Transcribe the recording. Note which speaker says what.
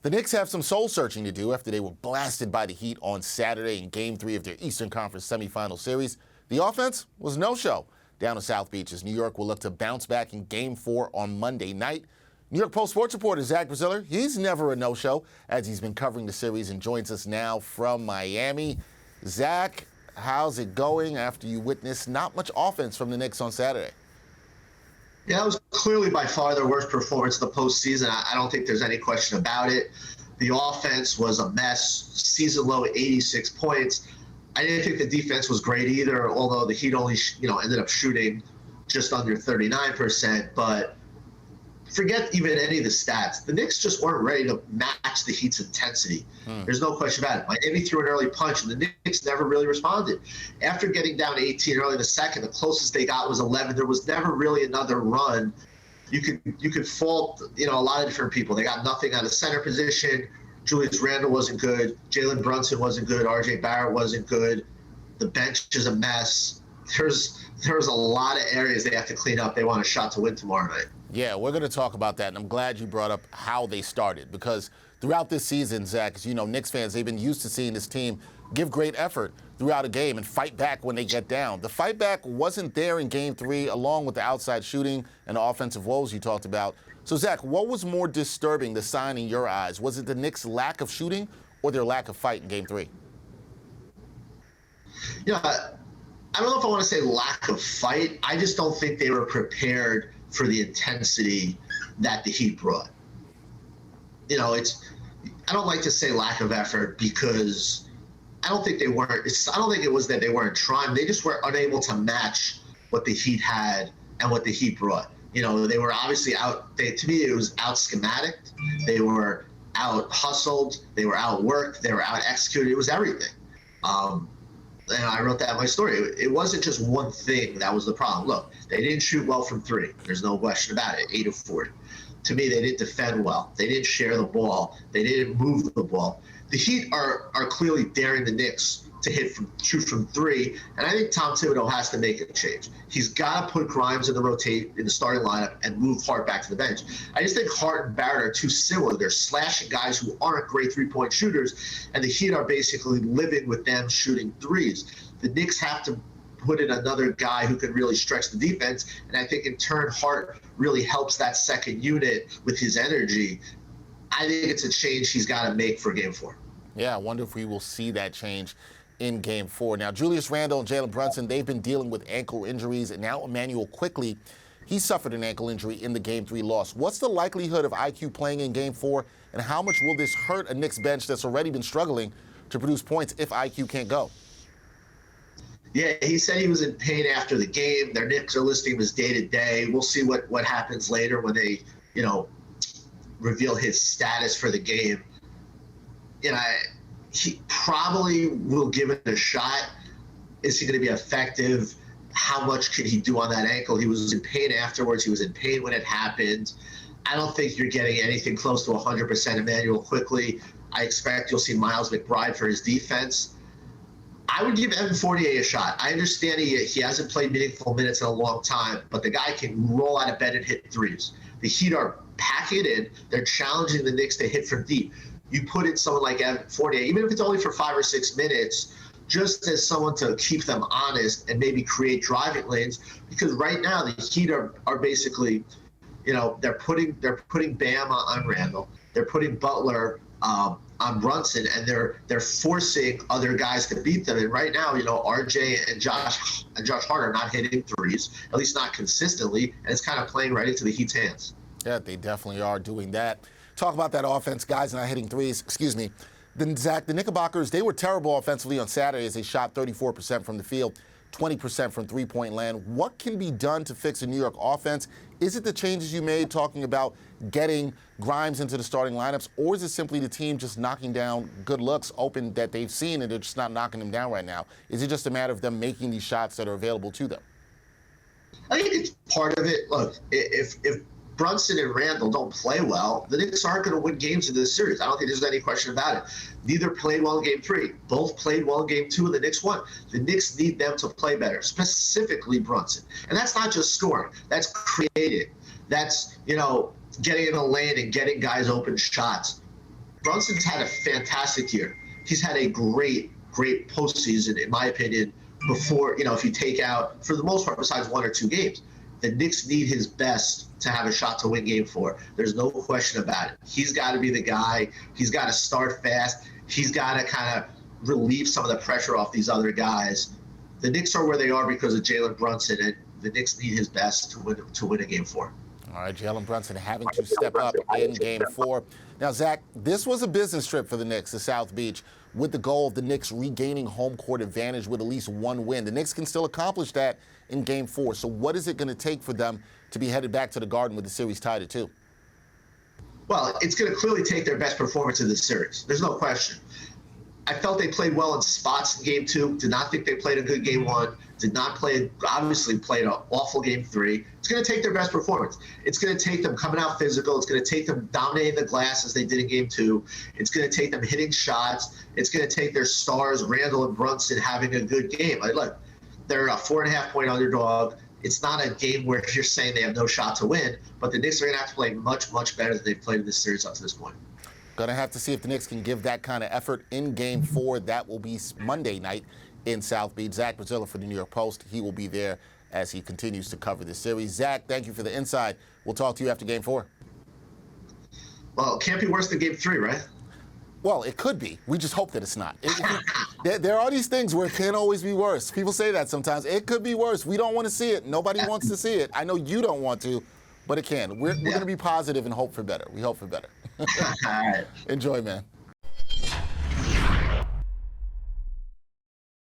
Speaker 1: The Knicks have some soul-searching to do after they were blasted by the Heat on Saturday in Game 3 of their Eastern Conference semifinal series. The offense was no-show down in South Beach as New York will look to bounce back in Game 4 on Monday night. New York Post sports reporter Zach Braziller, he's never a no-show as he's been covering the series and joins us now from Miami. Zach, how's it going after you witnessed not much offense from the Knicks on Saturday?
Speaker 2: Yeah, that was clearly by far their worst performance of the postseason. I don't think there's any question about it. The offense was a mess, season low 86 points. I didn't think the defense was great either, although the Heat only ended up shooting just under 39%. But forget even any of the stats. The Knicks just weren't ready to match the Heat's intensity. There's no question about it. Miami threw an early punch, and the Knicks never really responded. After getting down 18 early in the second, the closest they got was 11. There was never really another run. You could fault a lot of different people. They got nothing out of center position. Julius Randle wasn't good. Jalen Brunson wasn't good. R.J. Barrett wasn't good. The bench is a mess. There's a lot of areas they have to clean up. They want a shot to win tomorrow night.
Speaker 1: Yeah, we're going to talk about that, and I'm glad you brought up how they started because throughout this season, Zach, as you know, Knicks fans, they've been used to seeing this team give great effort throughout a game and fight back when they get down. The fight back wasn't there in Game 3, along with the outside shooting and the offensive woes you talked about. So, Zach, what was more disturbing, the sign in your eyes? Was it the Knicks' lack of shooting or their lack of fight in Game 3?
Speaker 2: Yeah, I don't know if I want to say lack of fight. I just don't think they were prepared for the intensity that the Heat brought. I don't like to say lack of effort because I don't think they weren't. I don't think it was that they weren't trying. They just were unable to match what the Heat had and what the Heat brought. They were obviously out. To me, it was out schematic. They were out hustled. They were out worked. They were out executed. It was everything. And I wrote that in my story. It wasn't just one thing that was the problem. Look, they didn't shoot well from three. There's no question about it. 8 of 40. To me, they didn't defend well. They didn't share the ball. They didn't move the ball. The Heat are clearly daring the Knicks to shoot from three, and I think Tom Thibodeau has to make a change. He's got to put Grimes in the starting lineup and move Hart back to the bench. I just think Hart and Barrett are too similar. They're slashing guys who aren't great three-point shooters, and the Heat are basically living with them shooting threes. The Knicks have to put in another guy who can really stretch the defense, and I think in turn Hart really helps that second unit with his energy. I think it's a change he's got to make for Game 4.
Speaker 1: Yeah, I wonder if we will see that change in Game 4. Now, Julius Randle and Jalen Brunson, they've been dealing with ankle injuries, and now Immanuel Quickley, he suffered an ankle injury in the Game 3 loss. What's the likelihood of IQ playing in Game 4, and how much will this hurt a Knicks bench that's already been struggling to produce points if IQ can't go?
Speaker 2: Yeah, he said he was in pain after the game. Their Knicks are listing him as day-to-day. We'll see what happens later when they, reveal his status for the game. He probably will give it a shot. Is he going to be effective? How much could he do on that ankle? He was in pain afterwards. He was in pain when it happened. I don't think you're getting anything close to 100% Immanuel Quickley. I expect you'll see Miles McBride for his defense. I would give Evan Fournier a shot. I understand he hasn't played meaningful minutes in a long time, but the guy can roll out of bed and hit threes. The Heat are packing it in. They're challenging the Knicks to hit from deep. You put in someone like Evan Fournier, even if it's only for 5 or 6 minutes, just as someone to keep them honest and maybe create driving lanes. Because right now the Heat are basically, they're putting Bam on Randle, they're putting Butler on Brunson, and they're forcing other guys to beat them. And right now, RJ and Josh Hart are not hitting threes, at least not consistently, and it's kind of playing right into the Heat's hands.
Speaker 1: Yeah, they definitely are doing that. Talk about that offense, guys not hitting threes. Then, Zach, the Knickerbockers, they were terrible offensively on Saturday as they shot 34% from the field, 20% from three-point land. What can be done to fix a New York offense? Is it the changes you made talking about getting Grimes into the starting lineups, or is it simply the team just knocking down good looks open that they've seen and they're just not knocking them down right now? Is it just a matter of them making these shots that are available to them?
Speaker 2: I think it's part of it. Look, if Brunson and Randle don't play well, the Knicks aren't going to win games in this series. I don't think there's any question about it. Neither played well in Game 3. Both played well in Game 2, and the Knicks won. The Knicks need them to play better, specifically Brunson. And that's not just scoring. That's creating. That's, getting in a lane and getting guys open shots. Brunson's had a fantastic year. He's had a great postseason, in my opinion, before, if you take out, for the most part, besides 1 or 2 games. The Knicks need his best to have a shot to win game 4. There's no question about it. He's got to be the guy. He's got to start fast. He's got to kind of relieve some of the pressure off these other guys. The Knicks are where they are because of Jalen Brunson, and the Knicks need his best to win a game 4.
Speaker 1: All right, Jalen Brunson having to step up in game 4. Now, Zach, this was a business trip for the Knicks to South Beach with the goal of the Knicks regaining home court advantage with at least 1 win. The Knicks can still accomplish that in game 4. So what is it going to take for them to be headed back to the Garden with the series tied at 2?
Speaker 2: Well, it's going to clearly take their best performance in this series. There's no question. I felt they played well in spots in game 2. Did not think they played a good game 1. Obviously played an awful game 3. It's going to take their best performance. It's going to take them coming out physical. It's going to take them dominating the glass as they did in game 2. It's going to take them hitting shots. It's going to take their stars, Randall and Brunson, having a good game. Look, they're a 4.5-point underdog. It's not a game where you're saying they have no shot to win, but the Knicks are going to have to play much, much better than they've played in this series up to this point.
Speaker 1: Going to have to see if the Knicks can give that kind of effort in game 4. That will be Monday night in South Beach. Zach Brazilla for the New York Post. He will be there as he continues to cover the series. Zach, thank you for the insight. We'll talk to you after game 4.
Speaker 2: Well, it can't be worse than game 3, right?
Speaker 1: Well, it could be. We just hope that it's not. There are these things where it can't always be worse. People say that sometimes. It could be worse. We don't want to see it. Nobody wants to see it. I know you don't want to, but it can. We're going to be positive and hope for better. We hope for better.
Speaker 2: All right.
Speaker 1: Enjoy, man.